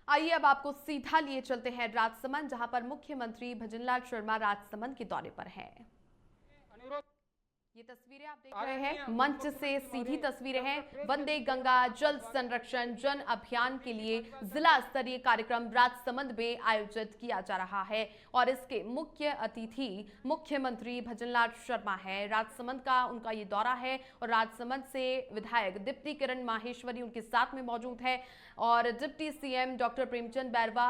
आइए अब आपको सीधा लिए चलते हैं राजसमंद, जहां पर मुख्यमंत्री भजनलाल शर्मा राजसमंद के दौरे पर हैं। ये तस्वीरें आप देख रहे हैं, मंच से सीधी तस्वीरें हैं। वंदे गंगा जल संरक्षण जन अभियान के लिए जिला स्तरीय कार्यक्रम राजसमंद में आयोजित किया जा रहा है और इसके मुख्य अतिथि मुख्यमंत्री भजनलाल शर्मा है। राजसमंद का उनका ये दौरा है और राजसमंद से विधायक दीप्ति किरण माहेश्वरी उनके साथ में मौजूद है और deputy CM doctor Premchand Bairwa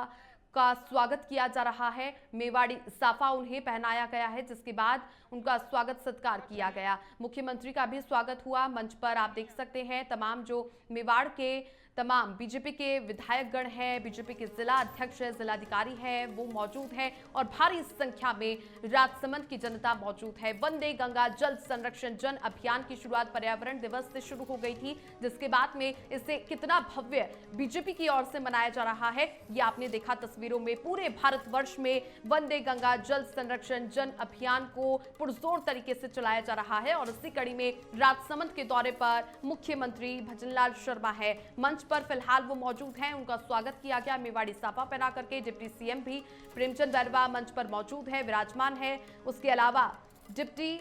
का स्वागत किया जा रहा है। मेवाड़ी साफा उन्हें पहनाया गया है, जिसके बाद उनका स्वागत सत्कार किया गया। मुख्यमंत्री का भी स्वागत हुआ। मंच पर आप देख सकते हैं तमाम जो मेवाड़ के तमाम बीजेपी के विधायक गण हैं, बीजेपी के जिला अध्यक्ष है, जिलाधिकारी है, वो मौजूद है और भारी संख्या में राजसमंद की जनता मौजूद है। वंदे गंगा जल संरक्षण जन अभियान की शुरुआत पर्यावरण दिवस से शुरू हो गई थी, जिसके बाद में इसे कितना भव्य बीजेपी की ओर से मनाया जा रहा है, ये आपने देखा तस्वीरों में। पूरे भारतवर्ष में वंदे गंगा जल संरक्षण जन अभियान को पुरजोर तरीके से चलाया जा रहा है और इसी कड़ी में राजसमंद के दौरे पर मुख्यमंत्री भजनलाल शर्मा है। मंच पर फिलहाल वो मौजूद हैं, उनका स्वागत किया गया मेवाड़ी साफा पहना करके। डिप्टी सीएम भी प्रेमचंद बैरवा मंच पर मौजूद है, विराजमान है। उसके अलावा डिप्टी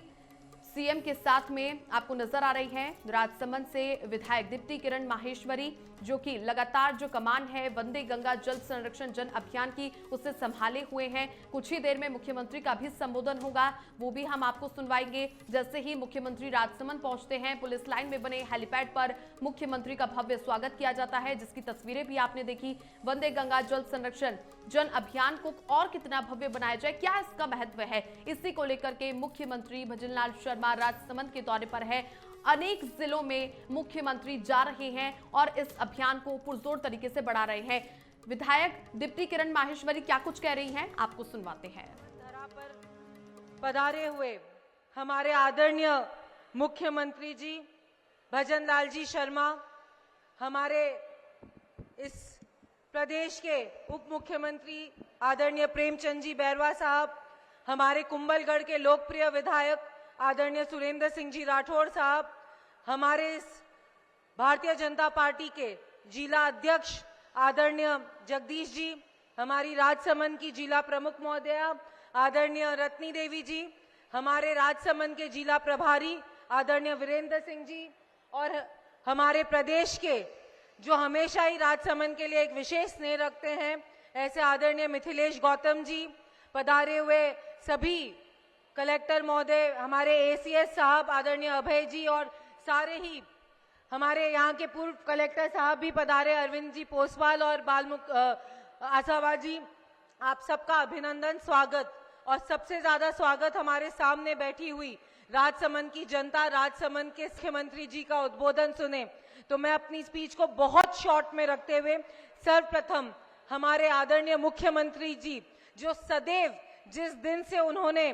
सीएम के साथ में आपको नजर आ रही हैं राजसमंद से विधायक दीप्ति किरण माहेश्वरी, जो कि लगातार जो कमान है वंदे गंगा जल संरक्षण जन अभियान की उसे संभाले हुए हैं। कुछ ही देर में मुख्यमंत्री का भी संबोधन होगा, वो भी हम आपको सुनवाएंगे। जैसे ही मुख्यमंत्री राजसमंद पहुंचते हैं, पुलिस लाइन में बने हेलीपैड पर मुख्यमंत्री का भव्य स्वागत किया जाता है, जिसकी तस्वीरें भी आपने देखी। वंदे गंगा जल संरक्षण जन अभियान को और कितना भव्य बनाया जाए, क्या इसका महत्व है, इसी को लेकर के मुख्यमंत्री भजनलाल शर्मा राजसमंद के दौरे पर है। अनेक जिलों में मुख्यमंत्री जा रहे हैं और इस अभियान को पुरजोर तरीके से बढ़ा रहे हैं। विधायक दीप्ति किरण माहेश्वरी क्या कुछ कह रही हैं, आपको सुनवाते हैं। धरा पर पधारे हुए हमारे आदरणीय मुख्यमंत्री जी भजनलाल जी शर्मा, हमारे इस प्रदेश के उप मुख्यमंत्री आदरणीय प्रेमचंद जी बैरवा साहब, हमारे कुंभलगढ़ के लोकप्रिय विधायक आदरणीय सुरेंद्र सिंह जी राठौड़ साहब, हमारे इस भारतीय जनता पार्टी के जिला अध्यक्ष आदरणीय जगदीश जी, हमारी राजसमंद की जिला प्रमुख महोदया आदरणीय रत्नी देवी जी, हमारे राजसमंद के जिला प्रभारी आदरणीय वीरेंद्र सिंह जी और हमारे प्रदेश के जो हमेशा ही राजसमंद के लिए एक विशेष स्नेह रखते हैं, ऐसे आदरणीय मिथिलेश गौतम जी, पधारे हुए सभी कलेक्टर महोदय, हमारे एसीएस साहब आदरणीय अभय जी और सारे ही हमारे यहाँ के पूर्व कलेक्टर साहब भी पधारे, अरविंद जी पोसवाल और बालमुख आसावा जी, आप सबका अभिनंदन, स्वागत। और सबसे ज्यादा स्वागत हमारे सामने बैठी हुई राजसमंद की जनता, राजसमंद के मुख्यमंत्री जी का उद्बोधन सुने। तो मैं अपनी स्पीच को बहुत शॉर्ट में रखते हुए सर्वप्रथम हमारे आदरणीय मुख्यमंत्री जी, जो सदैव जिस दिन से उन्होंने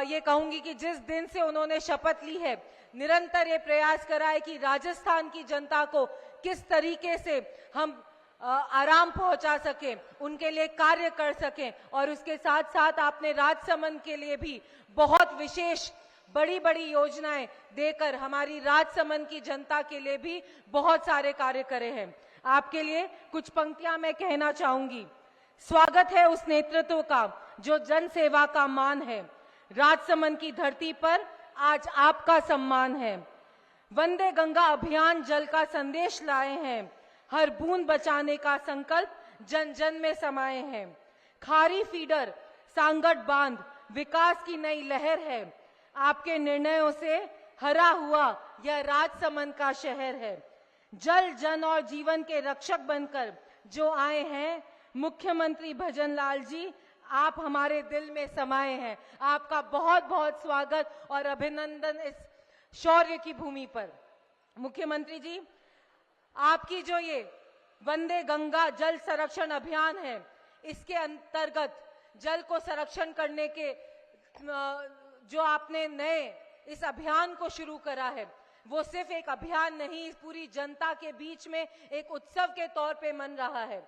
ये कहूंगी कि जिस दिन से उन्होंने शपथ ली है, निरंतर ये प्रयास करा है कि राजस्थान की जनता को किस तरीके से हम आराम पहुंचा सकें, उनके लिए कार्य कर सकें। और उसके साथ साथ आपने राजसमंद के लिए भी बहुत विशेष बड़ी बड़ी योजनाएं देकर हमारी राजसमंद की जनता के लिए भी बहुत सारे कार्य करे हैं। आपके लिए कुछ पंक्तियां मैं कहना चाहूंगी। स्वागत है उस नेतृत्व का जो जन सेवा का मान है, राजसमंद की धरती पर आज आपका सम्मान है। वंदे गंगा अभियान जल का संदेश लाए हैं, हर बूंद बचाने का संकल्प जन जन में समाये हैं। खारी फीडर सांगट बांध विकास की नई लहर है, आपके निर्णयों से हरा हुआ यह राजसमंद का शहर है। जल जन और जीवन के रक्षक बनकर जो आए हैं मुख्यमंत्री भजनलाल जी, आप हमारे दिल में समाये हैं। आपका बहुत बहुत स्वागत और अभिनंदन इस शौर्य की भूमि पर। मुख्यमंत्री जी, आपकी जो ये वंदे गंगा जल संरक्षण अभियान है, इसके अंतर्गत जल को संरक्षण करने के जो आपने नए इस अभियान को शुरू करा है, वो सिर्फ एक अभियान नहीं, इस पूरी जनता के बीच में एक उत्सव के तौर पे मन रहा है।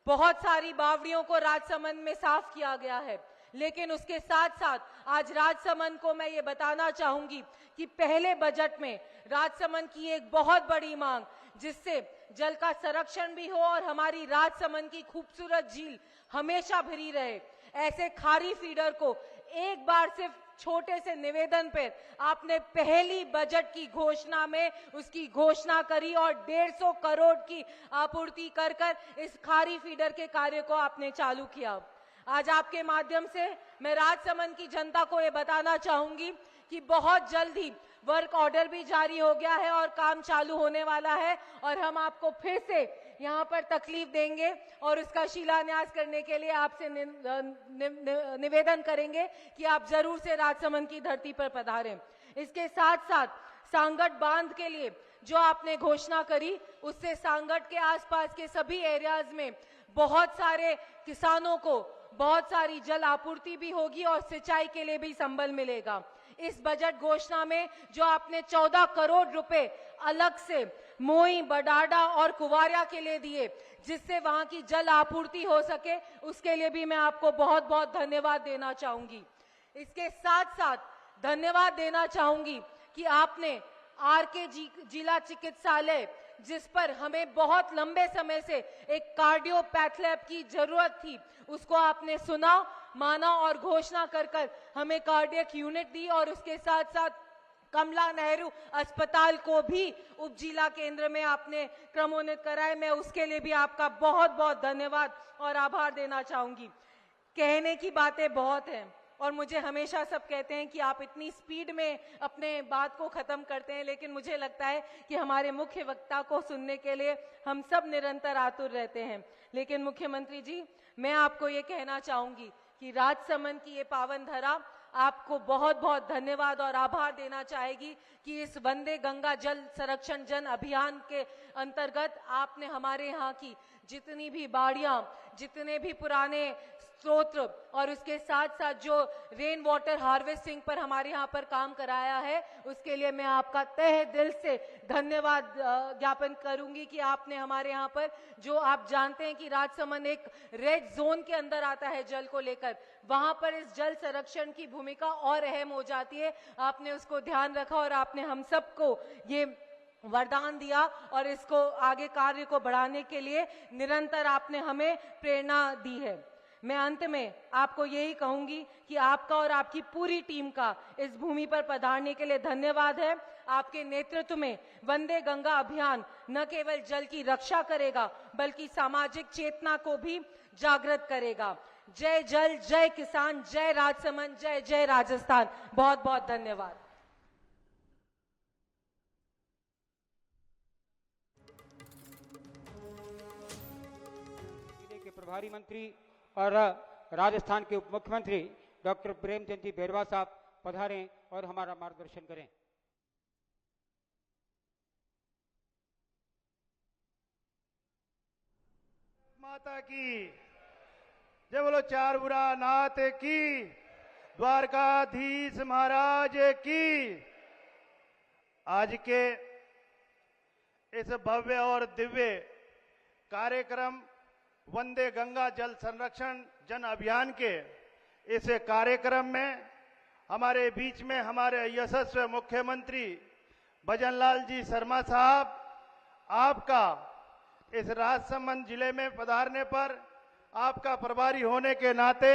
बहुत सारी बावड़ियों को राजसमंद में साफ किया गया है, लेकिन उसके साथ साथ आज राजसमंद को मैं ये बताना चाहूंगी कि पहले बजट में राजसमंद की एक बहुत बड़ी मांग, जिससे जल का संरक्षण भी हो और हमारी राजसमंद की खूबसूरत झील हमेशा भरी रहे। ऐसे खारी फीडर को एक बार सिर्फ छोटे से निवेदन पर आपने पहली बजट की घोषणा में उसकी घोषणा करी और 150 करोड़ की आपूर्ति कर इस खारी फीडर के कार्य को आपने चालू किया। आज आपके माध्यम से मैं राजसमंद की जनता को ये बताना चाहूंगी कि बहुत जल्द ही वर्क ऑर्डर भी जारी हो गया है और काम चालू होने वाला है और हम आपको फिर से यहाँ पर तकलीफ देंगे और उसका शिलान्यास करने के लिए आपसे निवेदन करेंगे कि आप जरूर से राजसमंद की धरती पर पधारें। इसके साथ साथ सांगट बांध के लिए जो आपने घोषणा करी, उससे सांगट के आसपास के सभी एरियाज में बहुत सारे किसानों को बहुत सारी जल आपूर्ति भी होगी और सिंचाई के लिए भी संबल मिलेगा। इस बजट घोषणा में जो आपने 14 करोड़ रुपए अलग से मोई, बडाडा और कुवारिया के लिए दिए, जिससे वहां की जल आपूर्ति हो सके, उसके लिए भी मैं आपको बहुत बहुत धन्यवाद देना चाहूंगी। इसके साथ साथ धन्यवाद देना चाहूंगी कि आपने आरके जिला चिकित्सालय, जिस पर हमें बहुत लंबे समय से एक कार्डियोपैथ लैब की जरूरत थी, उसको आपने सुना, माना और घोषणा कर हमें कार्डियक यूनिट दी और उसके साथ साथ कमला नेहरू अस्पताल को भी उप जिला केंद्र में आपने क्रमोन्नत कराए। मैं उसके लिए भी आपका बहुत बहुत धन्यवाद और आभार देना चाहूंगी। कहने की बातें बहुत हैं और मुझे हमेशा सब कहते हैं कि आप इतनी स्पीड में अपने बात को खत्म करते हैं, लेकिन मुझे लगता है कि हमारे मुख्य वक्ता को सुनने के लिए हम सब निरंतर आतुर रहते हैं। लेकिन मुख्यमंत्री जी, मैं आपको ये कहना चाहूंगी कि राजसमंद की ये पावन धरा आपको बहुत बहुत धन्यवाद और आभार देना चाहेगी कि इस वंदे गंगा जल संरक्षण जन अभियान के अंतर्गत आपने हमारे यहाँ की जितनी भी बाड़ियां, जितने भी पुराने स्रोत और उसके साथ साथ जो रेन वाटर हार्वेस्टिंग पर हमारे यहाँ पर काम कराया है, उसके लिए मैं आपका तहे दिल से धन्यवाद ज्ञापन करूंगी कि आपने हमारे यहाँ पर, जो आप जानते हैं कि राजसमंद एक रेड जोन के अंदर आता है जल को लेकर, वहां पर इस जल संरक्षण की भूमिका और अहम हो जाती है। आपने उसको ध्यान रखा और आपने हम सबको ये वरदान दिया और इसको आगे कार्य को बढ़ाने के लिए निरंतर आपने हमें प्रेरणा दी है। मैं अंत में आपको यही कहूंगी कि आपका और आपकी पूरी टीम का इस भूमि पर पधारने के लिए धन्यवाद है। आपके नेतृत्व में वंदे गंगा अभियान न केवल जल की रक्षा करेगा, बल्कि सामाजिक चेतना को भी जागृत करेगा। जय जल, जय किसान, जय राजसमंद, जय जय राजस्थान। बहुत बहुत धन्यवाद। जिले के प्रभारी मंत्री और राजस्थान के उप मुख्यमंत्री डॉक्टर प्रेमचंद जी बैरवा साहब पधारें और हमारा मार्गदर्शन करें। माता की जय बोलो, चार बुरा नाथ की, द्वारकाधीश महाराज की। आज के इस भव्य और दिव्य कार्यक्रम वंदे गंगा जल संरक्षण जन अभियान के इस कार्यक्रम में हमारे बीच में हमारे यशस्वी मुख्यमंत्री भजनलाल जी शर्मा साहब, आपका इस राजसमंद जिले में पधारने पर आपका प्रभारी होने के नाते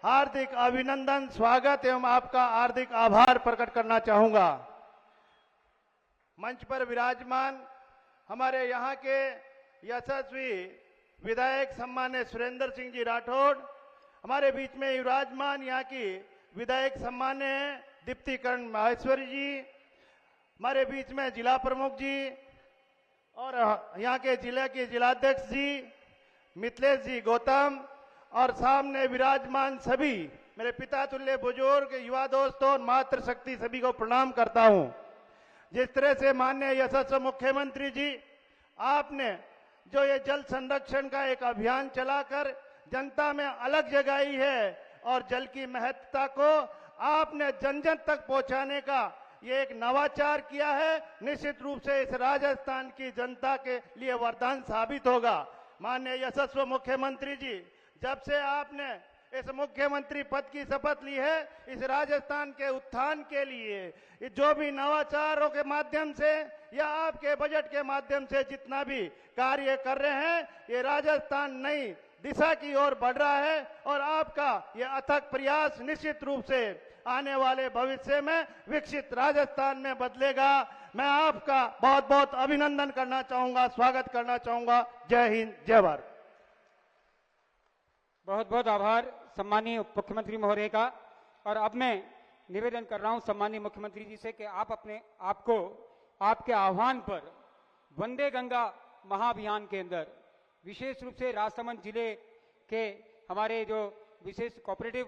हार्दिक अभिनंदन, स्वागत एवं आपका हार्दिक आभार प्रकट करना चाहूंगा। मंच पर विराजमान हमारे यहाँ के यशस्वी विधायक सम्मान्य सुरेंद्र सिंह जी राठौड़, हमारे बीच में विराजमान यहाँ की विधायक सम्मान्य दीप्तिकरण माहेश्वरी जी, हमारे बीच में जिला प्रमुख जी और यहाँ के जिले के जिलाध्यक्ष जी मिथिलेश जी गौतम, और सामने विराजमान सभी मेरे पिता तुल्य बुजुर्ग, युवा दोस्तों और मातृशक्ति सभी को प्रणाम करता हूँ। जिस तरह से माननीय यशस्वी मुख्यमंत्री जी, आपने जो ये जल संरक्षण का एक अभियान चलाकर जनता में अलग जगाई है और जल की महत्ता को आपने जन जन तक पहुंचाने का ये एक नवाचार किया है, निश्चित रूप से इस राजस्थान की जनता के लिए वरदान साबित होगा। माननीय यशस्वी मुख्यमंत्री जी, जब से आपने इस मुख्यमंत्री पद की शपथ ली है इस राजस्थान के उत्थान के लिए। जो भी नवाचारों के माध्यम से या आपके बजट के माध्यम से जितना भी कार्य कर रहे हैं, ये राजस्थान नई दिशा की ओर बढ़ रहा है और आपका ये अथक प्रयास निश्चित रूप से आने वाले भविष्य में विकसित राजस्थान में बदलेगा। मैं आपका बहुत बहुत अभिनंदन करना चाहूंगा, स्वागत करना चाहूंगा। जय हिंद, जय भारत। बहुत बहुत आभार सम्मानीय मुख्यमंत्री महोदय का। और अब मैं निवेदन कर रहा हूं सम्मानीय मुख्यमंत्री जी से कि आप अपने आपको आपके आह्वान पर वंदे गंगा महाअभियान के अंदर विशेष रूप से राजसमंद जिले के हमारे जो विशेष कोऑपरेटिव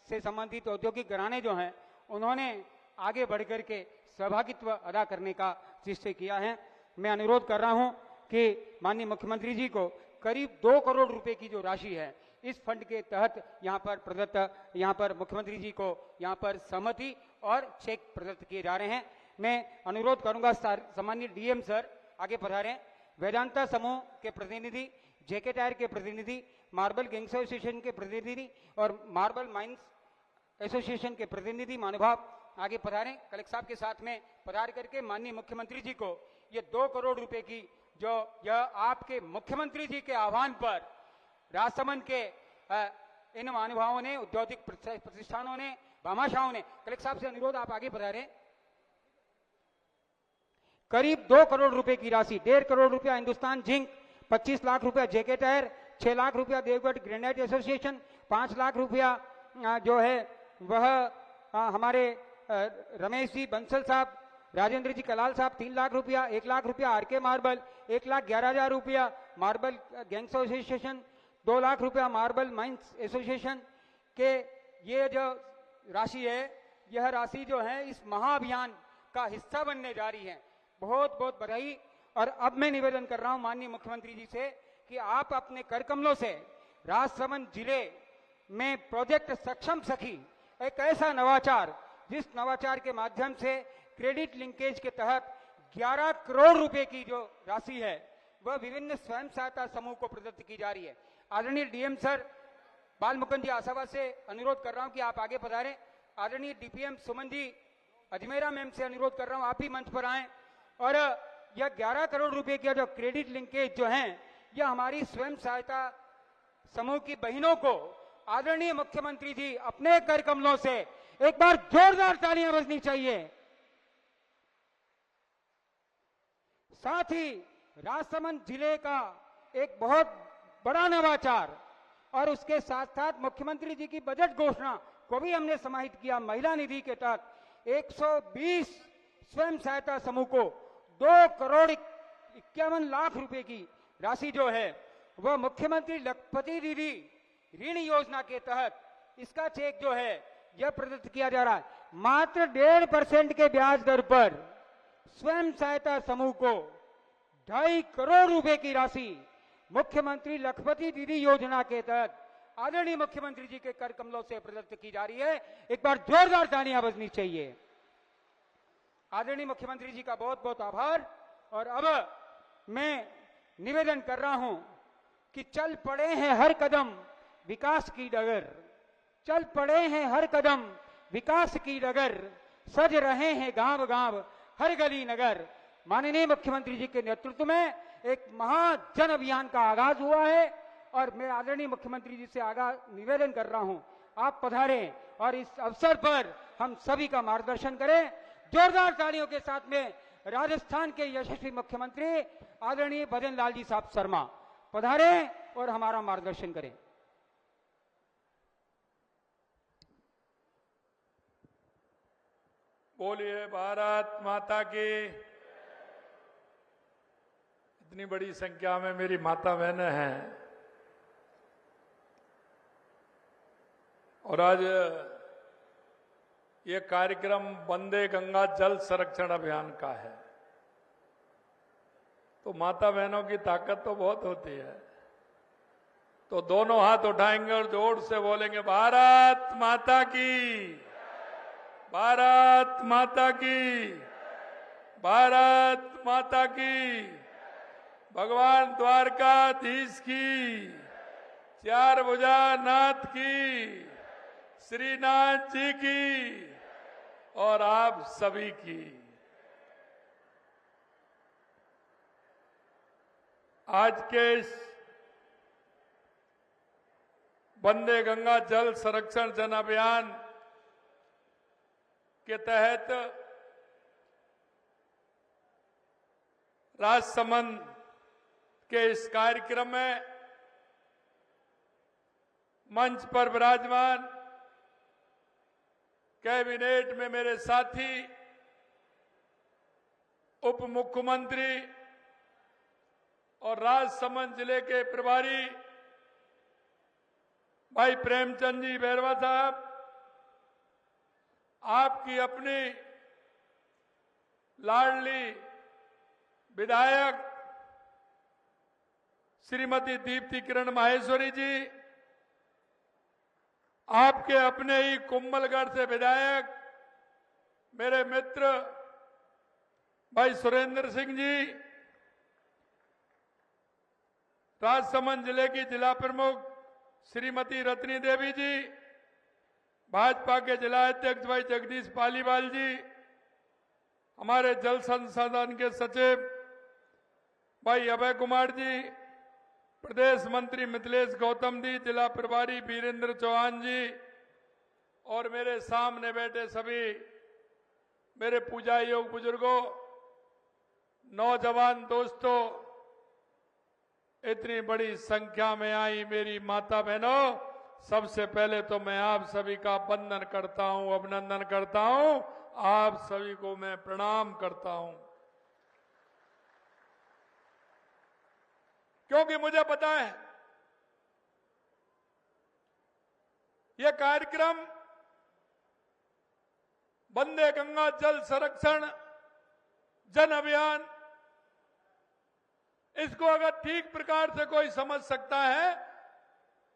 से संबंधित औद्योगिक घराने जो हैं, उन्होंने आगे बढ़कर के सहभागित्व अदा करने का निश्चय किया है। मैं अनुरोध कर रहा हूं कि माननीय मुख्यमंत्री जी को करीब 2 करोड़ रुपए की जो राशि है इस फंड के तहत यहाँ पर प्रदत्त, यहाँ पर मुख्यमंत्री जी को यहाँ पर सहमति और चेक प्रदत्त किए जा रहे हैं। मैं अनुरोध करूंगा सम्मानीय डीएम सर आगे पधारें। वेदांता समूह के प्रतिनिधि, जेके टायर के प्रतिनिधि, मार्बल गैंग एसोसिएशन के प्रतिनिधि और मार्बल माइंस एसोसिएशन के प्रतिनिधि महानुभाव आगे पधारें। कलेक्टर साहब के साथ में पधार करके माननीय मुख्यमंत्री जी को ये 2 करोड़ रुपए की जो यह आपके मुख्यमंत्री जी के आह्वान पर राजसमंद के इन महानुभावों ने, औद्योगिक प्रतिष्ठानों ने, भामाशाहों ने, कलेक्टर साहब से अनुरोध आप आगे पधारें। करीब 2 करोड़ रुपए की राशि, 1.5 करोड़ रुपया हिंदुस्तान जिंक, 25 लाख रुपया जेके टायर, 6 लाख रुपया देवगढ़ ग्रेनाइट एसोसिएशन, 5 लाख रुपया जो है वह हमारे रमेश जी बंसल साहब, राजेंद्र जी कलाल साहब 3 लाख रुपया, 1 लाख रुपया आरके मार्बल, 1,11,000 रुपया मार्बल गैंग एसोसिएशन, 2 लाख रुपया मार्बल माइंस एसोसिएशन के ये जो राशि है, यह राशि जो है इस महाअभियान का हिस्सा बनने जा रही है। बहुत बहुत बधाई। और अब मैं निवेदन कर रहा हूं माननीय मुख्यमंत्री जी से कि आप अपने कर कमलों से राजसमंद जिले में प्रोजेक्ट सक्षम सखी, एक ऐसा नवाचार जिस नवाचार के माध्यम से क्रेडिट लिंकेज के तहत 11 करोड़ रुपए की जो राशि है वह विभिन्न स्वयं सहायता समूह को प्रदत्त की जा रही है। आदरणीय डीएम सर बाल मुकुंद जी आशावाद से अनुरोध कर रहा हूं कि आप आगे पधारें। आदरणीय डीपीएम सुमन जी अजमेरा मैम से अनुरोध कर रहा हूं आप ही मंच पर आएं। और यह 11 करोड़ रुपए का जो क्रेडिट लिंकेज जो है, यह हमारी स्वयं सहायता समूह की बहनों को आदरणीय मुख्यमंत्री जी अपने कर कमलों से एक बार जोरदार तालियां बजनी चाहिए। साथ ही राजसमंद जिले का एक बहुत बड़ा नवाचार और उसके साथ साथ मुख्यमंत्री जी की बजट घोषणा को भी हमने समाहित किया। महिला निधि के तहत 120 स्वयं सहायता समूह को 2 करोड़ 51 लाख रुपए की राशि जो है वह मुख्यमंत्री लखपति दीदी ऋण योजना के तहत इसका चेक जो है यह प्रदत्त किया जा रहा है। मात्र 1.5% के ब्याज दर पर स्वयं सहायता समूह को 2.5 करोड़ रुपए की राशि मुख्यमंत्री लखपति दीदी योजना के तहत आदरणीय मुख्यमंत्री जी के कर कमलों से प्रदत्त की जा रही है। एक बार जोरदार तालियां बजनी चाहिए। आदरणीय मुख्यमंत्री जी का बहुत बहुत आभार। और अब मैं निवेदन कर रहा हूं कि चल पड़े हैं हर कदम विकास की डगर, चल पड़े हैं हर कदम विकास की डगर, सज रहे हैं गांव गांव हर गली नगर। माननीय मुख्यमंत्री जी के नेतृत्व में एक महाजन अभियान का आगाज हुआ है और मैं आदरणीय मुख्यमंत्री जी से आगा निवेदन कर रहा हूं आप पधारें और इस अवसर पर हम सभी का मार्गदर्शन करें। जोरदार तालियों के साथ में राजस्थान के यशस्वी मुख्यमंत्री आदरणीय भजन लाल जी साहब शर्मा पधारें और हमारा मार्गदर्शन करें। बोलिए भारत माता की। इतनी बड़ी संख्या में मेरी माता बहनें हैं और आज ये कार्यक्रम वंदे गंगा जल संरक्षण अभियान का है, तो माता बहनों की ताकत तो बहुत होती है। तो दोनों हाथ उठाएंगे और जोर से बोलेंगे भारत माता की, भारत माता की, भारत माता की, भगवान द्वारकाधीश की, चार भुजानाथ की, श्रीनाथ जी की और आप सभी की। आज के इस वंदे गंगा जल संरक्षण जन अभियान के तहत राजसमंद के इस कार्यक्रम में मंच पर विराजमान कैबिनेट में मेरे साथी उप मुख्यमंत्री और राजसमंद जिले के प्रभारी भाई प्रेमचंद जी बैरवा साहब, आपकी अपनी लाडली विधायक श्रीमती दीप्ति किरण माहेश्वरी जी, आपके अपने ही कुंभलगढ़ से विधायक मेरे मित्र भाई सुरेंद्र सिंह जी, राजसमंद जिले की जिला प्रमुख श्रीमती रत्नी देवी जी, भाजपा के जिला अध्यक्ष भाई जगदीश पालीवाल जी, हमारे जल संसाधन के सचिव भाई अभय कुमार जी, प्रदेश मंत्री मिथिलेश गौतम जी, जिला प्रभारी वीरेंद्र चौहान जी और मेरे सामने बैठे सभी मेरे पूजा योग बुजुर्गों, नौजवान दोस्तों, इतनी बड़ी संख्या में आई मेरी माता बहनों, सबसे पहले तो मैं आप सभी का वंदन करता हूं, अभिनंदन करता हूं, आप सभी को मैं प्रणाम करता हूं। क्योंकि मुझे पता है यह कार्यक्रम वंदे गंगा जल संरक्षण जन अभियान, इसको अगर ठीक प्रकार से कोई समझ सकता है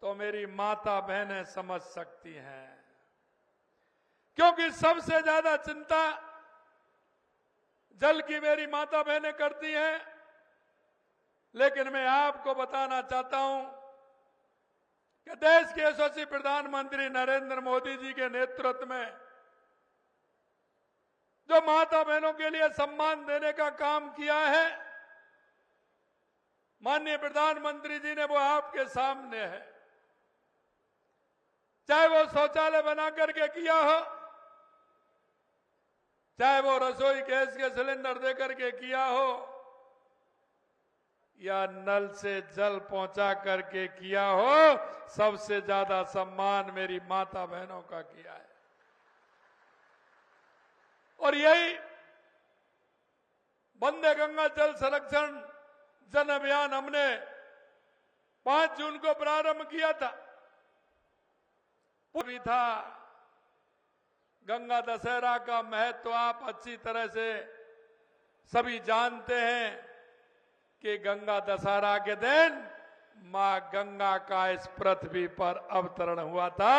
तो मेरी माता बहनें समझ सकती हैं, क्योंकि सबसे ज्यादा चिंता जल की मेरी माता बहनें करती हैं। लेकिन मैं आपको बताना चाहता हूं कि देश के यशस्वी प्रधानमंत्री नरेंद्र मोदी जी के नेतृत्व में जो माता बहनों के लिए सम्मान देने का काम किया है, माननीय प्रधानमंत्री जी ने वो आपके सामने है। चाहे वो शौचालय बना करके किया हो, चाहे वो रसोई गैस के सिलेंडर दे करके किया हो, या नल से जल पहुंचा करके किया हो, सबसे ज्यादा सम्मान मेरी माता बहनों का किया है। और यही वंदे गंगा जल संरक्षण जन अभियान हमने 5 जून को प्रारंभ किया था। भी था गंगा दशहरा का महत्व आप अच्छी तरह से सभी जानते हैं कि गंगा दशहरा के दिन मां गंगा का इस पृथ्वी पर अवतरण हुआ था,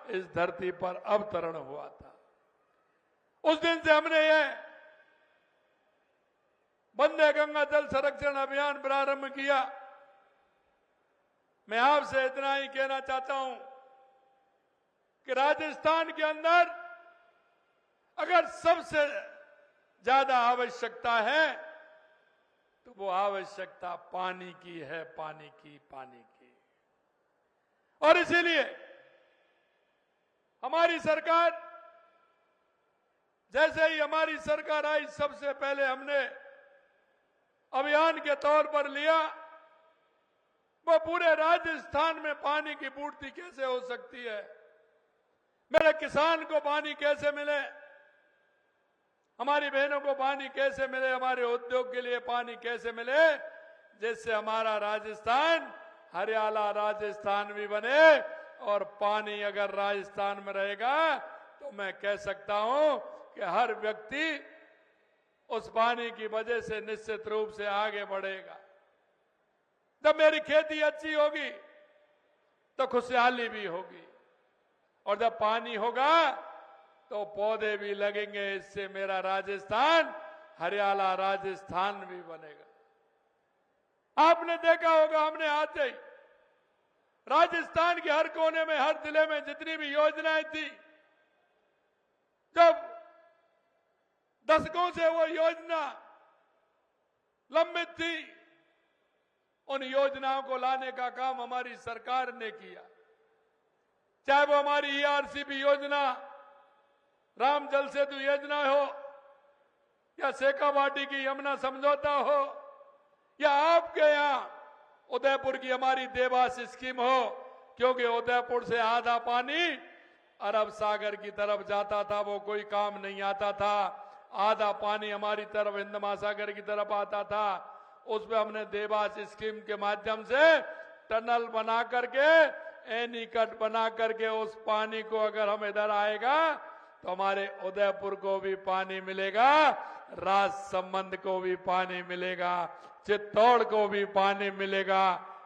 इस धरती पर अवतरण हुआ था। उस दिन से हमने ये वंदे गंगा जल संरक्षण अभियान प्रारंभ किया। मैं आपसे इतना ही कहना चाहता हूं कि राजस्थान के अंदर अगर सबसे ज्यादा आवश्यकता है तो वो आवश्यकता पानी की है, पानी की। और इसीलिए हमारी सरकार, जैसे ही हमारी सरकार आई, सबसे पहले हमने अभियान के तौर पर लिया वो पूरे राजस्थान में पानी की पूर्ति कैसे हो सकती है, मेरे किसान को पानी कैसे मिले, हमारी बहनों को पानी कैसे मिले, हमारे उद्योग के लिए पानी कैसे मिले, जिससे हमारा राजस्थान हरियाला राजस्थान भी बने। और पानी अगर राजस्थान में रहेगा तो मैं कह सकता हूं कि हर व्यक्ति उस पानी की वजह से निश्चित रूप से आगे बढ़ेगा। जब मेरी खेती अच्छी होगी तो खुशहाली भी होगी, और जब पानी होगा तो पौधे भी लगेंगे, इससे मेरा राजस्थान हरियाला राजस्थान भी बनेगा। आपने देखा होगा हमने आते ही राजस्थान के हर कोने में, हर जिले में जितनी भी योजनाएं थी, जब दशकों से वो योजना लंबित थी, उन योजनाओं को लाने का काम हमारी सरकार ने किया। चाहे वो हमारी ईआरसीपी योजना, राम जल सेतु योजना हो, या शेखावाटी की यमुना समझौता हो, या आपके यहां उदयपुर की हमारी देवास स्कीम हो, क्योंकि उदयपुर से आधा पानी अरब सागर की तरफ जाता था, वो कोई काम नहीं आता था। आधा पानी हमारी तरफ हिंद महासागर की तरफ आता था। उसमें हमने देवास स्कीम के माध्यम से टनल बना करके, एनीकट बना करके उस पानी को अगर हम इधर आएगा तो हमारे उदयपुर को भी पानी मिलेगा, राजसमंद को भी पानी मिलेगा, चित्तौड़ को भी पानी मिलेगा,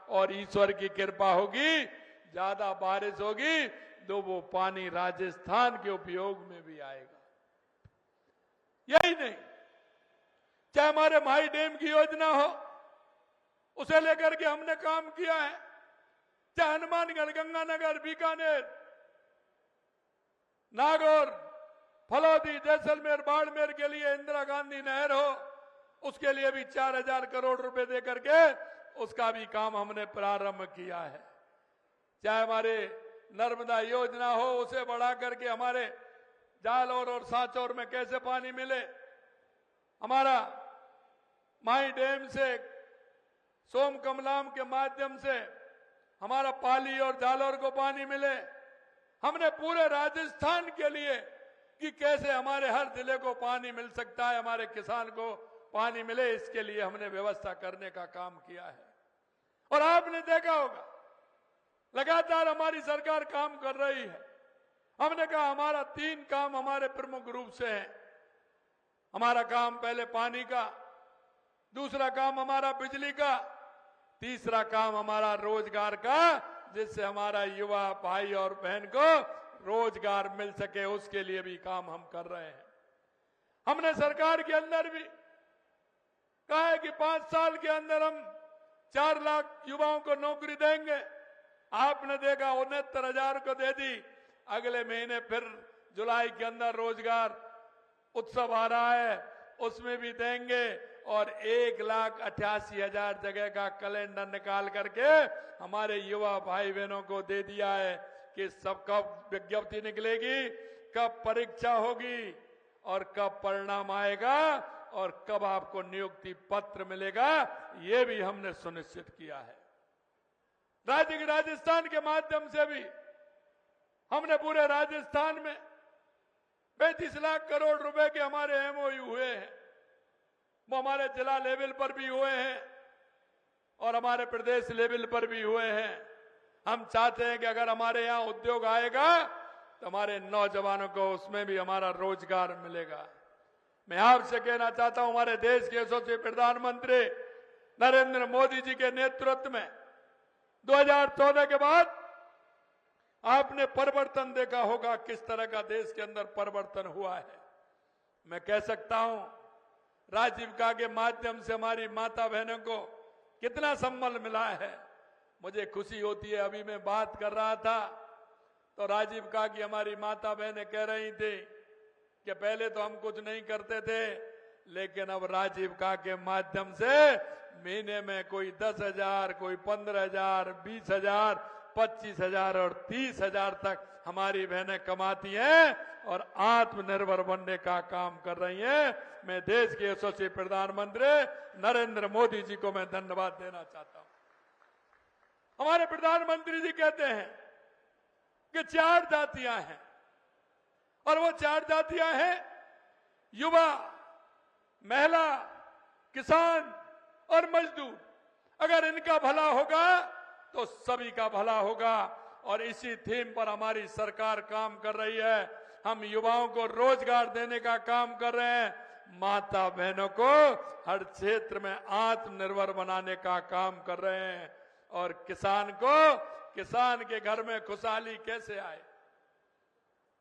और ईश्वर की कृपा होगी, ज्यादा बारिश होगी तो वो पानी राजस्थान के उपयोग में भी आएगा। यही नहीं, चाहे हमारे माई डैम की योजना हो, उसे लेकर के हमने काम किया है, चाहे हनुमानगढ़, गंगानगर, बीकानेर, नागौर, फलौदी, जैसलमेर, बाड़मेर के लिए इंदिरा गांधी नहर हो, उसके लिए भी 4000 करोड़ रुपए दे करके उसका भी काम हमने प्रारंभ किया है। चाहे हमारे नर्मदा योजना हो, उसे बढ़ा करके हमारे जालौर और सांचौर में कैसे पानी मिले, हमारा माई डैम से, सोम कमलाम के माध्यम से हमारा पाली और जालौर को पानी मिले। हमने पूरे राजस्थान के लिए कि कैसे हमारे हर जिले को पानी मिल सकता है, हमारे किसान को पानी मिले, इसके लिए हमने व्यवस्था करने का काम किया है। और आपने देखा होगा लगातार हमारी सरकार काम कर रही है। हमने कहा हमारा 3 काम हमारे प्रमुख रूप से है। हमारा काम पहले पानी का, दूसरा काम हमारा बिजली का, तीसरा काम हमारा रोजगार का, जिससे हमारा युवा भाई और बहन को रोजगार मिल सके, उसके लिए भी काम हम कर रहे हैं। हमने सरकार के अंदर भी कहा है कि 5 साल के अंदर हम 4 लाख युवाओं को नौकरी देंगे। आपने देखा 69,000 को दे दी। अगले महीने फिर जुलाई के अंदर रोजगार उत्सव आ रहा है, उसमें भी देंगे, और 1,88,000 जगह का कैलेंडर निकाल करके हमारे युवा भाई बहनों को दे दिया है कि सब कब विज्ञप्ति निकलेगी, कब परीक्षा होगी, और कब परिणाम आएगा, और कब आपको नियुक्ति पत्र मिलेगा, ये भी हमने सुनिश्चित किया है। राजस्थान के माध्यम से भी हमने पूरे राजस्थान में 35 लाख करोड़ रुपए के हमारे एमओयू हुए हैं। वो हमारे जिला लेवल पर भी हुए हैं और हमारे प्रदेश लेवल पर भी हुए हैं। हम चाहते हैं कि अगर हमारे यहाँ उद्योग आएगा तो हमारे नौजवानों को उसमें भी हमारा रोजगार मिलेगा। मैं आपसे कहना चाहता हूं, हमारे देश के यशस्वी प्रधानमंत्री नरेंद्र मोदी जी के नेतृत्व में 2014 के बाद आपने परिवर्तन देखा होगा, किस तरह का देश के अंदर परिवर्तन हुआ है। मैं कह सकता हूं राजीविका के माध्यम से हमारी माता बहनों को कितना सम्मान मिला है, मुझे खुशी होती है। अभी मैं बात कर रहा था तो राजीविका की हमारी माता बहनें कह रही थी कि पहले तो हम कुछ नहीं करते थे, लेकिन अब राजीविका के माध्यम से महीने में कोई 10,000, कोई 15,000, 20,000, 25,000 और 30,000 तक हमारी बहनें कमाती हैं और आत्मनिर्भर बनने का काम कर रही हैं। मैं देश के यशस्वी प्रधानमंत्री नरेंद्र मोदी जी को मैं धन्यवाद देना चाहता हूं। हमारे प्रधानमंत्री जी कहते हैं कि 4 जातियां हैं, और वो 4 जातियां हैं युवा, महिला, किसान और मजदूर। अगर इनका भला होगा तो सभी का भला होगा, और इसी थीम पर हमारी सरकार काम कर रही है। हम युवाओं को रोजगार देने का काम कर रहे हैं, माता बहनों को हर क्षेत्र में आत्मनिर्भर बनाने का काम कर रहे हैं, और किसान के घर में खुशहाली कैसे आए,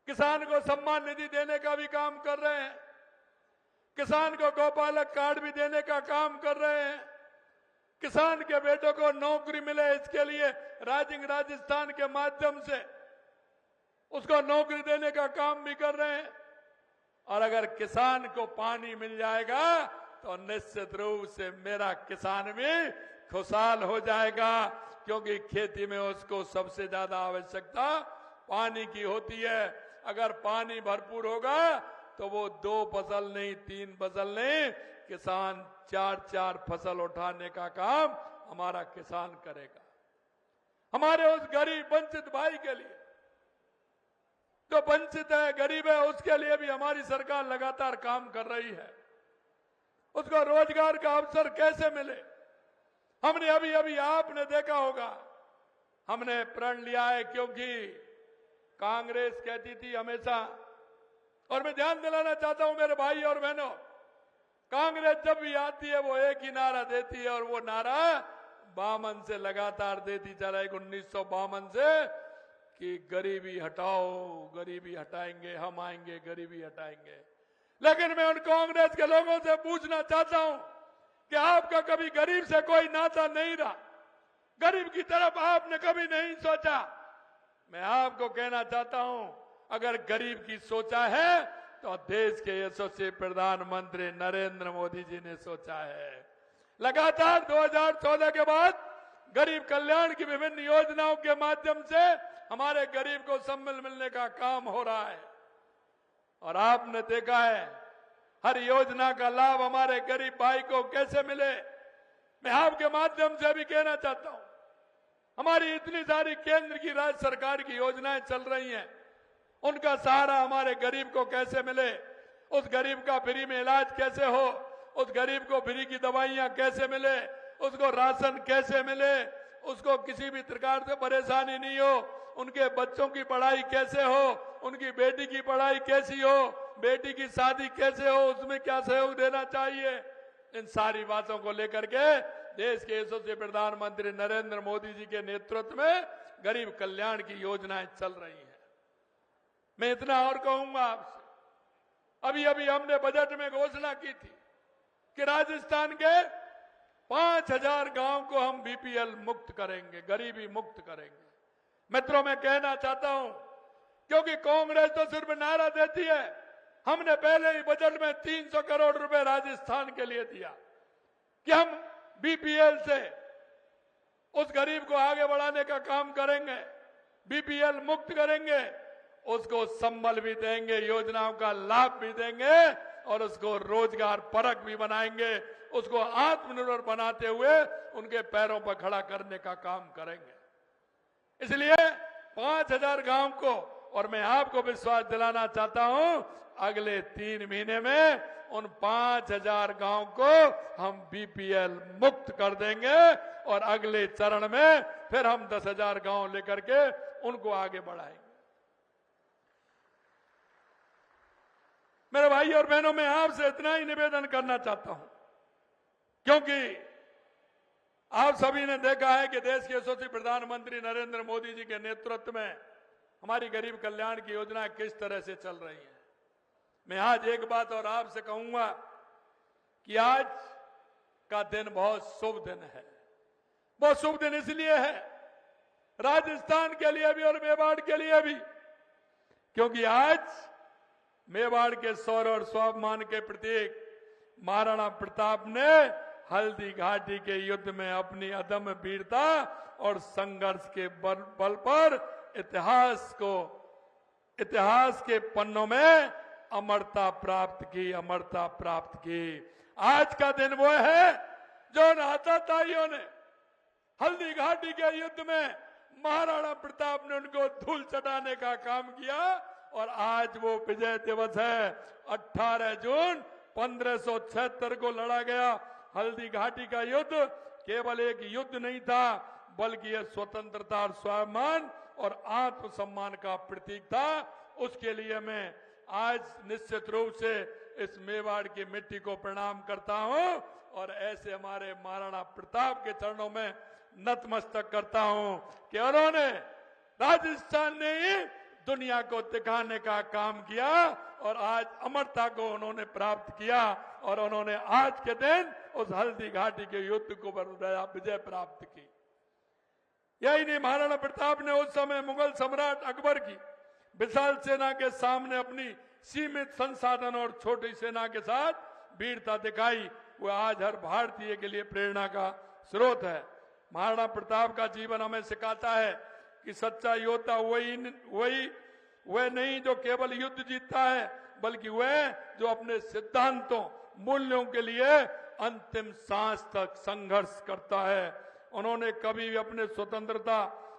किसान को सम्मान निधि देने का भी काम कर रहे हैं, किसान को गौपालक कार्ड भी देने का काम कर रहे हैं, किसान के बेटों को नौकरी मिले, इसके लिए राइजिंग राजस्थान के माध्यम से उसको नौकरी देने का काम भी कर रहे हैं। और अगर किसान को पानी मिल जाएगा तो निश्चित रूप से मेरा किसान भी खुशहाल हो जाएगा, क्योंकि खेती में उसको सबसे ज्यादा आवश्यकता पानी की होती है। अगर पानी भरपूर होगा तो वो 2 फसल नहीं, 3 फसल नहीं, किसान 4-4 फसल उठाने का काम हमारा किसान करेगा। हमारे उस गरीब वंचित भाई के लिए, जो वंचित है, गरीब है, उसके लिए भी हमारी सरकार लगातार काम कर रही है। उसको रोजगार का अवसर कैसे मिले, हमने अभी अभी आपने देखा होगा, हमने प्रण लिया है, क्योंकि कांग्रेस कहती थी हमेशा, और मैं ध्यान दिलाना चाहता हूं मेरे भाई और बहनों, कांग्रेस जब भी आती है वो एक ही नारा देती है, और वो नारा 52 से लगातार देती चला है, 1952 से, कि गरीबी हटाओ, गरीबी हटाएंगे, हम आएंगे, गरीबी हटाएंगे। लेकिन मैं उन कांग्रेस के लोगों से पूछना चाहता हूं कि आपका कभी गरीब से कोई नाता नहीं रहा, गरीब की तरफ आपने कभी नहीं सोचा। मैं आपको कहना चाहता हूं, अगर गरीब की सोचा है तो देश के यशस्वी प्रधानमंत्री नरेंद्र मोदी जी ने सोचा है। लगातार 2014 के बाद गरीब कल्याण की विभिन्न योजनाओं के माध्यम से हमारे गरीब को सम्मान मिलने का काम हो रहा है, और आपने देखा है हर योजना का लाभ हमारे गरीब भाई को कैसे मिले। मैं आपके माध्यम से भी कहना चाहता हूं, हमारी इतनी सारी केंद्र की, राज्य सरकार की योजनाएं चल रही हैं, उनका सहारा हमारे गरीब को कैसे मिले, उस गरीब का फ्री में इलाज कैसे हो, उस गरीब को फ्री की दवाइयां कैसे मिले, उसको राशन कैसे मिले, उसको किसी भी प्रकार से परेशानी नहीं हो, उनके बच्चों की पढ़ाई कैसे हो, उनकी बेटी की पढ़ाई कैसी हो, बेटी की शादी कैसे हो, उसमें क्या सहयोग देना चाहिए। इन सारी बातों को लेकर के देश के यशस्वी प्रधानमंत्री नरेंद्र मोदी जी के नेतृत्व में गरीब कल्याण की योजनाएं चल रही हैं। मैं इतना और कहूंगा आपसे, अभी अभी हमने बजट में घोषणा की थी कि राजस्थान के 5000 गांव को हम बीपीएल मुक्त करेंगे, गरीबी मुक्त करेंगे। मित्रों, मैं कहना चाहता हूं, क्योंकि कांग्रेस तो सिर्फ नारा देती है, हमने पहले ही बजट में 300 करोड़ रुपए राजस्थान के लिए दिया कि हम बीपीएल से उस गरीब को आगे बढ़ाने का काम करेंगे, बीपीएल मुक्त करेंगे, उसको संबल भी देंगे, योजनाओं का लाभ भी देंगे, और उसको रोजगार परक भी बनाएंगे, उसको आत्मनिर्भर बनाते हुए उनके पैरों पर खड़ा करने का काम करेंगे। इसलिए 5000 गांव को, और मैं आपको विश्वास दिलाना चाहता हूं, अगले 3 महीने में उन 5000 गांव को हम बीपीएल मुक्त कर देंगे, और अगले चरण में फिर हम 10,000 गांव लेकर के उनको आगे बढ़ाएंगे। मेरे भाई और बहनों, मैं आपसे इतना ही निवेदन करना चाहता हूं, क्योंकि आप सभी ने देखा है कि देश के यशस्वी प्रधानमंत्री नरेंद्र मोदी जी के नेतृत्व में हमारी गरीब कल्याण की योजनाएं किस तरह से चल रही हैं। मैं आज एक बात और आपसे कहूंगा कि आज का दिन बहुत शुभ दिन है। बहुत शुभ दिन इसलिए है राजस्थान के लिए भी और मेवाड़ के लिए भी, क्योंकि आज मेवाड़ के शौर्य और स्वाभिमान के प्रतीक महाराणा प्रताप ने हल्दी घाटी के युद्ध में अपनी अदम्य वीरता और संघर्ष के बल पर इतिहास के पन्नों में अमरता प्राप्त की, अमरता प्राप्त की। आज का दिन वो है जो उन हाथाताइयों ने हल्दी घाटी के युद्ध में महाराणा प्रताप ने उनको धूल चटाने का काम किया, और आज वो विजय दिवस है। 18 जून 1576 को लड़ा गया हल्दी घाटी का युद्ध केवल एक युद्ध नहीं था, बल्कि यह स्वतंत्रता और स्वाभिमान और आत्मसम्मान का प्रतीक था। उसके लिए मैं आज निश्चित रूप से इस मेवाड़ की मिट्टी को प्रणाम करता हूं, और ऐसे हमारे महाराणा प्रताप के चरणों में नतमस्तक करता हूं कि उन्होंने राजस्थान ने ही दुनिया को दिखाने का काम किया, और आज अमरता को उन्होंने प्राप्त किया। और उन्होंने आज के दिन उस हल्दी घाटी के युद्ध को विजय प्राप्त की। यही नहीं, महाराणा प्रताप ने उस समय मुगल सम्राट अकबर की विशाल सेना के सामने अपनी सीमित संसाधन और छोटी सेना के साथ वीरता दिखाई। वो आज हर भारतीय के लिए प्रेरणा का स्रोत है। महाराणा प्रताप का जीवन हमें सिखाता है कि सच्चा योद्धा वह नहीं जो केवल युद्ध जीतता है, बल्कि वह जो अपने सिद्धांतों मूल्यों के लिए अंतिम सांस तक संघर्ष करता है। उन्होंने कभी भी अपने स्वतंत्रता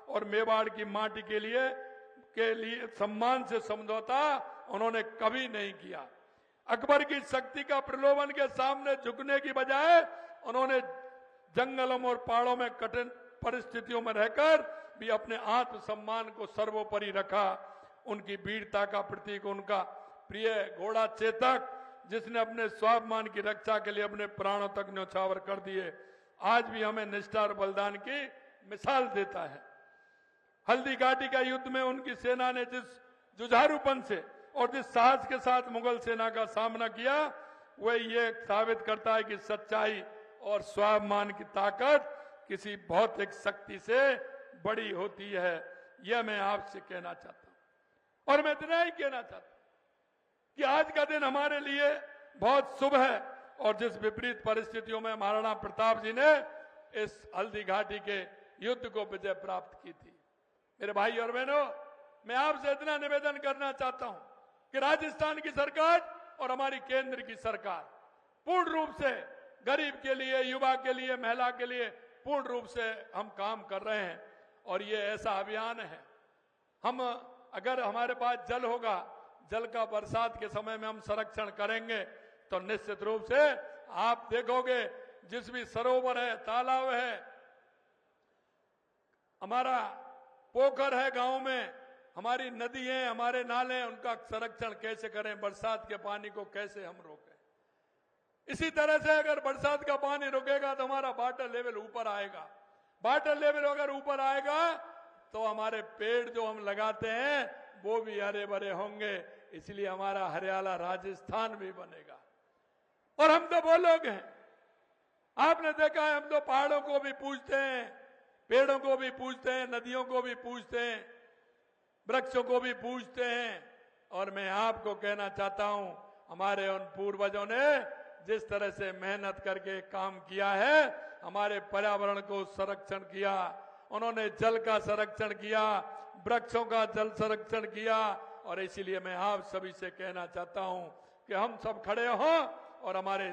और मेवाड़ की माटी के लिए सम्मान से समझौता उन्होंने कभी नहीं किया। अकबर की शक्ति का प्रलोभन के सामने झुकने की बजाय उन्होंने जंगलों और पहाड़ों में कठिन परिस्थितियों में रहकर भी अपने आत्मसम्मान को सर्वोपरि रखा। उनकी वीरता का प्रतीक उनका प्रिय घोड़ा चेतक, जिसने अपने स्वाभिमान की रक्षा के लिए अपने प्राणों तक न्यौछावर कर दिए, आज भी हमें निष्ठा और बलिदान की मिसाल देता है। हल्दी घाटी का युद्ध में उनकी सेना ने जिस जुझारूपन से और जिस साहस के साथ मुगल सेना का सामना किया, वह ये साबित करता है कि सच्चाई और स्वाभिमान की ताकत किसी भौतिक शक्ति से बड़ी होती है। यह मैं आपसे कहना चाहता हूं। और मैं इतना ही कहना चाहता हूं कि आज का दिन हमारे लिए बहुत शुभ है, और जिस विपरीत परिस्थितियों में महाराणा प्रताप जी ने इस हल्दी घाटी के युद्ध को विजय प्राप्त की थी। मेरे भाई और बहनों, मैं आपसे इतना निवेदन करना चाहता हूं कि राजस्थान की सरकार और हमारी केंद्र की सरकार पूर्ण रूप से गरीब के लिए, युवा के लिए, महिला के लिए पूर्ण रूप से हम काम कर रहे हैं। और ये ऐसा अभियान है, हम अगर हमारे पास जल होगा, जल का बरसात के समय में हम संरक्षण करेंगे, तो निश्चित रूप से आप देखोगे जिस भी सरोवर है, तालाब है, हमारा पोखर है गांव में, हमारी नदी है, हमारे नाले हैं, उनका संरक्षण कैसे करें, बरसात के पानी को कैसे हम रोकें। इसी तरह से अगर बरसात का पानी रुकेगा तो हमारा वाटर लेवल ऊपर आएगा। वाटर लेवल अगर ऊपर आएगा तो हमारे पेड़ जो हम लगाते हैं वो भी हरे भरे होंगे, इसलिए हमारा हरियाला राजस्थान भी बनेगा। और हम तो वो लोग हैं, आपने देखा है, हम तो पहाड़ों को भी पूजते हैं, पेड़ों को भी पूजते हैं, नदियों को भी पूजते हैं, वृक्षों को भी पूजते हैं। और मैं आपको कहना चाहता हूं, हमारे उन पूर्वजों ने जिस तरह से मेहनत करके काम किया है, हमारे पर्यावरण को संरक्षण किया, उन्होंने जल का संरक्षण किया, वृक्षों का जल संरक्षण किया। और इसीलिए मैं आप सभी से कहना चाहता हूं कि हम सब खड़े हों और हमारे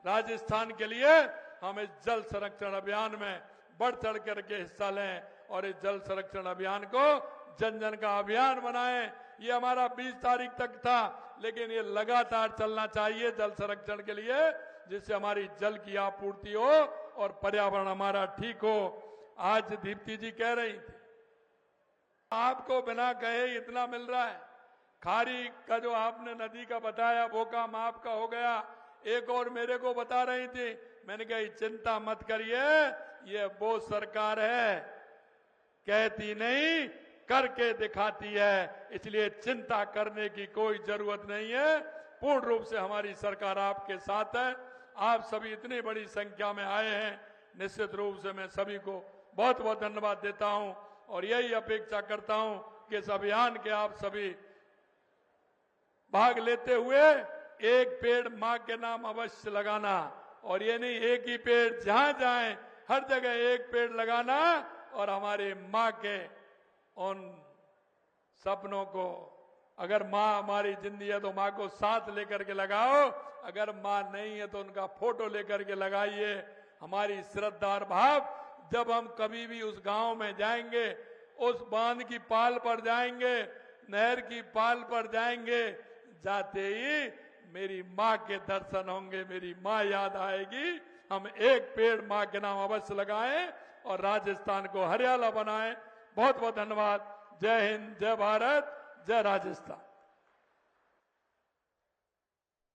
राजस्थान के लिए हम इस जल संरक्षण अभियान में बढ़ चढ़ करके हिस्सा लें और इस जल संरक्षण अभियान को जन जन का अभियान बनाएं। ये हमारा 20 तारीख तक था, लेकिन ये लगातार चलना चाहिए जल संरक्षण के लिए, जिससे हमारी जल की आपूर्ति हो और पर्यावरण हमारा ठीक हो। आज दीप्ति जी कह रही थी, आपको बिना कहे इतना मिल रहा है। खारी का जो आपने नदी का बताया वो काम आपका हो गया। एक और मेरे को बता रही थी, मैंने कहा चिंता मत करिए, ये वो सरकार है कहती नहीं करके दिखाती है, इसलिए चिंता करने की कोई जरूरत नहीं है। पूर्ण रूप से हमारी सरकार आपके साथ है। आप सभी इतनी बड़ी संख्या में आए हैं, निश्चित रूप से मैं सभी को बहुत बहुत धन्यवाद देता हूं और यही अपेक्षा करता हूं कि इस अभियान के आप सभी भाग लेते हुए एक पेड़ मां के नाम अवश्य लगाना। और ये नहीं एक ही पेड़, जहां जाएं हर जगह एक पेड़ लगाना और हमारी मां के उन सपनों को, अगर मां हमारी जिंदगी है तो मां को साथ लेकर के लगाओ, अगर मां नहीं है तो उनका फोटो लेकर के लगाइए। हमारी श्रद्धा और भाव, जब हम कभी भी उस गांव में जाएंगे, उस बांध की पाल पर जाएंगे, नहर की पाल पर जाएंगे, जाते ही मेरी मां के दर्शन होंगे, मेरी मां याद आएगी। हम एक पेड़ मां के नाम अवश्य लगाएं और राजस्थान को हरियाला बनाएं। बहुत बहुत धन्यवाद। जय हिंद, जय भारत, जय राजस्थान।